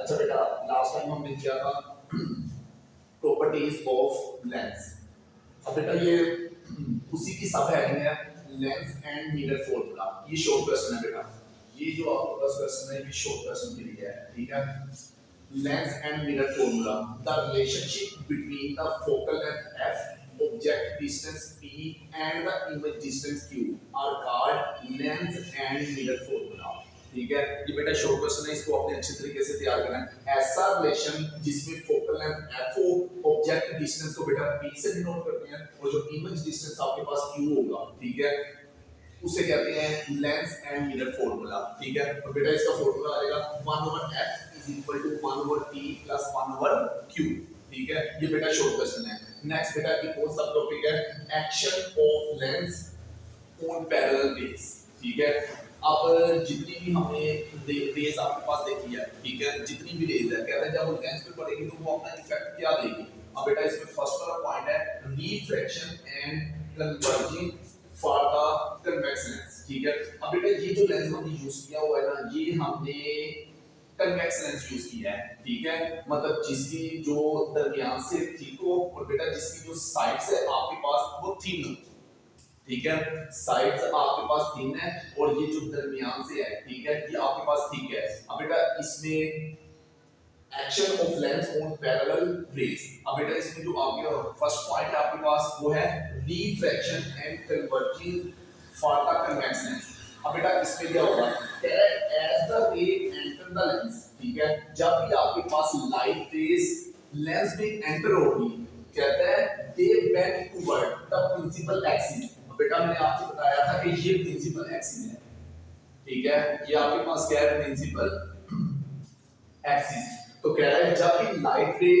अच्छा बेटा, last time हमने किया था प्रॉपर्टीज ऑफ लेंस। अब बेटा ये उसी की सब हेडिंग है, लेंस एंड मिरर फॉर्मूला। ये शॉर्ट क्वेश्चन है बेटा, ये जो आपके पास क्वेश्चन है ये शॉर्ट क्वेश्चन के लिए है, ठीक है। Lens and mirror formula, the relationship between the focal length f, object distance p and the image distance q are called lens and mirror formula। ठीक है, ये बेटा शॉर्ट क्वेश्चन है, इसको आपने अच्छे तरीके से तैयार करना है। ऐसा रिलेशन जिसमें फोकल लेंथ f हो, ऑब्जेक्ट डिस्टेंस को बेटा p से डिनोट करते हैं और जो इमेज डिस्टेंस आपके पास q होगा, ठीक है, उसे कहते हैं लेंस एंड मिरर फॉर्मूला। ठीक है, और बेटा इसका फॉर्मूला आएगा 1/f = 1/t + 1/q। ठीक है, ये बेटा शॉर्ट क्वेश्चन है। नेक्स्ट बेटा की कौन सा टॉपिक है, action of lens on parallel raise. ठीक है, अब जितनी भी हमने रेज आपके पास देखी है, ठीक है, जितनी भी रेज है, कहते हैं जब वो लेंस पे पड़ेगी तो वो अपना इफेक्ट क्या देगी। अब बेटा इसमें फर्स्ट वाला पॉइंट है refraction and converging for the convex lens. ठीक है, अब बेटा ये जो लेंस हमने यूज किया हुआ है ना, ये हमने कन्वेक्स लेंस यूज किया है। ठीक है, मतलब जिसकी जो दरमियान से थिक हो और बेटा जिसकी जो साइड से आपके पास वो थिन हो। ठीक है, साइड्स आपके पास थिन है और ये जो दरमियान से है, ठीक है, ये आपके पास थिक है। अब बेटा इसमें action of lens on parallel raise. अब बेटा इसमें जो आपके फर्स्ट पॉइंट है आपके पास वो है refraction and converging for the convex lens. अब बेटा इसमें क्या होगा, as the ray enter the lens, ठीक है, जब भी आपके पास लाइट रेज लेंस में एंटर होगी, कहता है they bend toward the principal axis. अब बेटा मैंने आपको बताया था कि ये प्रिंसिपल एक्सिस है, ठीक है, ये आपके पास क्या है, प्रिंसिपल एक्सिस। तो कह रहा है जब भी लाइट रे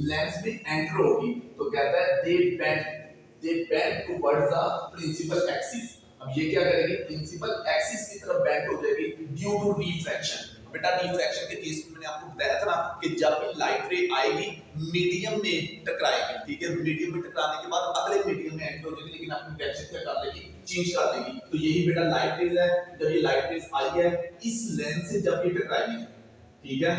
लेंस में एंटर होगी तो कहता है they bend towards the principal axis. अब ये क्या करेगी, प्रिंसिपल एक्सिस की तरफ बेंड हो जाएगी ड्यू टू रिफ्रैक्शन। बेटा रिफ्रैक्शन के केस में मैंने आपको बताया था ना कि जब भी लाइट रे आएगी मीडियम में टकराएगी, ठीक है, मीडियम में टकराने के बाद अगले मीडियम में एंटर हो जाएगी, लेकिन अपनी डायरेक्शन क्या कर देगी, चेंज कर देगी। तो यही बेटा लाइट रेज है, जब ये लाइट रेज आई है इस लेंस से जब ये टकराएगी, ठीक है,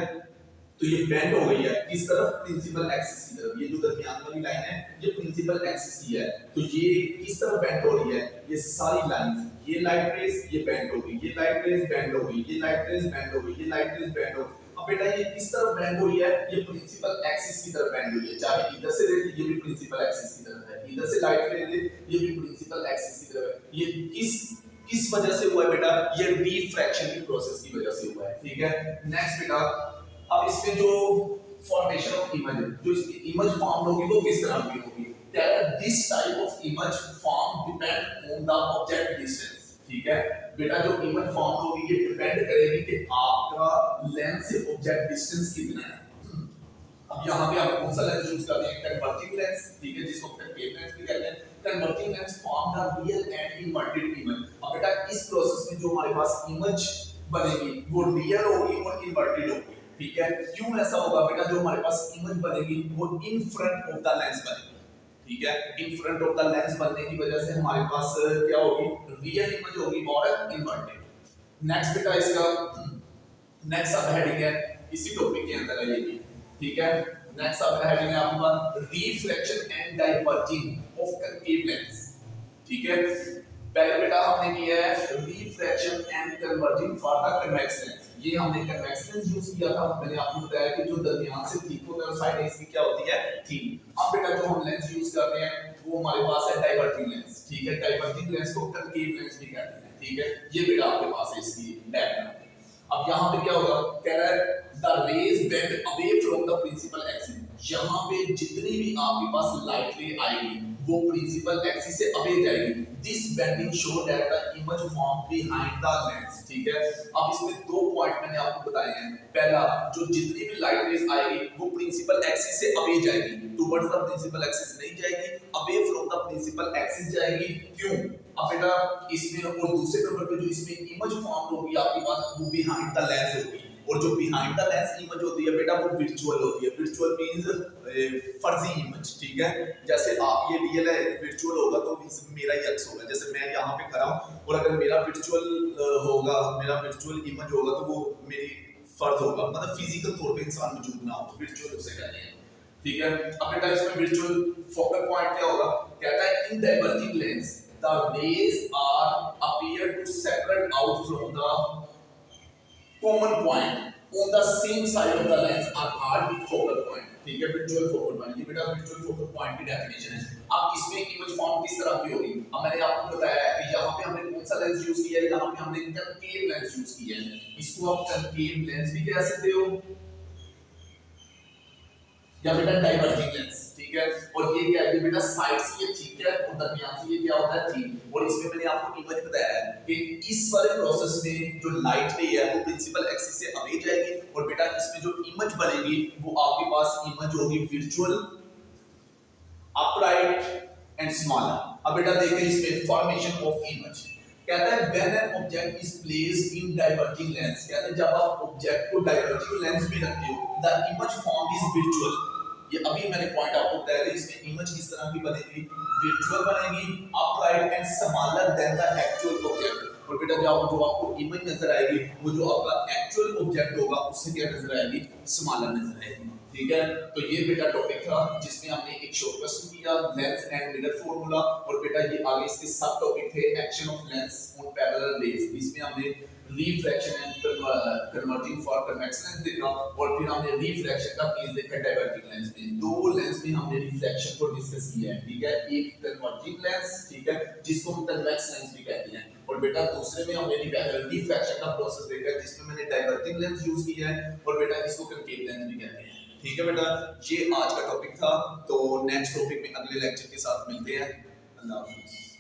तो ये बेंड हो गई है किस तरफ, प्रिंसिपल एक्सिस की तरफ। ये जो दरमियान वाली लाइन है ये प्रिंसिपल एक्सिस की है, तो ये किस तरफ बेंड हो रही है, ये सारी लाइंस, ये लाइट रेज ये बेंड हो गई, ये लाइट रेज बेंड हो गई, ये लाइट रेज बेंड हो गई, ये लाइट रेज बेंड हो गई। अब बेटा ये किस तरफ बेंड हो रही है, ये प्रिंसिपल एक्सिस की तरफ बेंड हो रही है। चाहे इधर से रेज ये भी प्रिंसिपल एक्सिस की तरफ है, इधर से लाइट रेज ये भी प्रिंसिपल एक्सिस की तरफ है। ये किस वजह से हुआ है बेटा, ये रिफ्रैक्शन की प्रोसेस की वजह से हुआ है। ठीक है, नेक्स्ट बेटा अब इसमें जो फॉर्मेशन ऑफ इमेज, जो इसकी इमेज फॉर्म होगी वो किस तरह की होगी, this type of image form depend on the object distance. ठीक है, बेटा जो इमेज फॉर्म होगी ये डिपेंड करेगी कि आपका लेंस से ऑब्जेक्ट डिस्टेंस कितना है। अब यहाँ पे आप कौन सा लेंस यूज करते हैं, कन्वर्जिंग लेंस, ठीक है, जिसको कन्केव लेंस भी कहते हैं। Converging lens form the real and inverted image. अब बेटा इस प्रोसेस में जो हमारे पास इमेज बनेगी वो रियल होगी और इन्वर्टेड होगी। ठीक है, क्यों ऐसा होगा बेटा, जो हमारे पास इमेज बनेगी वो in front of the lens बनेगी। ठीक है, in front of the lens बनने की वजह से हमारे पास क्या होगी, रियल इमेज होगी और इन्वर्टेड। नेक्स्ट बेटा इसका नेक्स्ट सब हेडिंग है, इसी टॉपिक के अंदर है ये भी। ठीक है, नेक्स्ट सब हेडिंग है आपके पास reflection and diverging of concave lens. ठीक है, पहले बेटा हमने किया है refraction and converging for the convex lens. ये हमने कन्वेक्स लेंस यूज किया था, मैंने आपको बताया कि जो दरमियान से थिक होता है और साइड इसकी क्या होती है, थिन। अब बेटा जो हम लेंस यूज कर रहे हैं वो हमारे पास है डाइवर्जिंग लेंस। ठीक है, डाइवर्जिंग लेंस को कनकेव लेंस भी कहते हैं। ठीक है, ये बेटा आपके पास है इसकी डायग्राम। अब यहाँ पे क्या होगा, कह रहा है the rays bend away from the principal axis. यहाँ पे जितनी भी आपके पास लाइट रे आएगी वो प्रिंसिपल एक्सिस से अवे जाएगी। This bending show that the image form behind the lens. ठीक है, अब इसमें दो पॉइंट मैंने आपको बताए हैं। पहला, जो जितनी भी लाइट रेज आएगी वो प्रिंसिपल एक्सिस से अवे जाएगी, टुवर्ड्स द प्रिंसिपल एक्सिस नहीं जाएगी, away from the principal axis जाएगी। क्यों, अब बेटा इसमें और दूसरे नंबर पे जो इसमें इमेज फॉर्म होगी आपके पास वो बिहाइंड द लेंस होगी, और जो बिहाइंड द लेंस इमेज होती है बेटा वो विर्चुअल होती है। विर्चुअल मींस फर्जी इमेज। ठीक है, जैसे आप ये रियल है, विर्चुअल होगा तो मेरा ही एक्स होगा। जैसे मैं यहाँ पे खड़ा हूँ और अगर मेरा विर्चुअल होगा, मेरा विर्चुअल इमेज होगा तो वो मेरी फर्ज होगा, मतलब फिजिकल तौर पे इंसान मौजूद ना हो, वर्चुअल उसे कहते हैं। ठीक है, अब बेटा इसमें वर्चुअल फोकल पॉइंट क्या होगा, कहता है in diverging lens the rays are appear to separate out from the common point on the same side of the lens are called focal point। ठीक है, virtual focal point, ये बेटा virtual focal point की definition है। अब इसमें image form किस तरह की होगी, अब मैंने आपको बताया है कि यहाँ पे हमने कौन सा लेंस यूज किया है, यहाँ पे हमने कनकेव लेंस यूज किया है, इसको आप कनकेव लेंस भी कह सकते हो या बेटा डाइवर्जिंग लेंस। ठीक है, और ये क्या है, ये बेटा साइड से ये ठीक है और दरमियान से ये क्या होता है ठीक, और इसमें मैंने आपको इमेज बताया है कि इस वाले प्रोसेस में जो लाइट रे है वो प्रिंसिपल एक्सिस से अवे जाएगी और बेटा इसमें जो इमेज बनेगी वो आपके पास इमेज होगी वर्चुअल, अपराइट एंड स्मॉलर। अब बेटा देखते हैं इसमें फॉर्मेशन ऑफ इमेज। कहता है when an object is placed in diverging lens, कहते हैं जब आप ऑब्जेक्ट को डाइवर्जिंग लेंस में रखते हो the image form is virtual. ये अभी मैंने पॉइंट आपको बताया था, इसमें इमेज किस तरह की बनेगी, वर्चुअल बनेगी, upright and smaller than the actual object. और बेटा जो आपको इमेज नजर आएगी वो जो आपका एक्चुअल ऑब्जेक्ट होगा उससे क्या नजर आएगी, स्मॉलर नजर आएगी। ठीक है, तो ये बेटा टॉपिक था जिसमें हमने एक शॉर्ट क्वेश्चन किया लेंस एंड मिरर फार्मूला, और बेटा ये आगे इसके सब टॉपिक थे action of lens on parallel raise, इसमें हमने refraction and converging for convex lens देखा, और फिर हमने रिफ्रैक्शन का केस देखा डाइवर्जिंग लेंस में। दो लेंस में हमने रिफ्रैक्शन को डिस्कस किया है। ठीक है, एक कन्वर्जिंग लेंस, ठीक है, जिसको हम कन्वेक्स लेंस भी कहते हैं, और बेटा दूसरे में हमने रिफ्रैक्शन का प्रोसेस देखा जिसमें मैंने डाइवर्जिंग लेंस यूज किया है, और बेटा इसको कनकेव लेंस भी कहते हैं। ठीक है बेटा, ये आज का टॉपिक था, तो नेक्स्ट टॉपिक में अगले लेक्चर के साथ मिलते हैं। अल्लाह हाफिज़।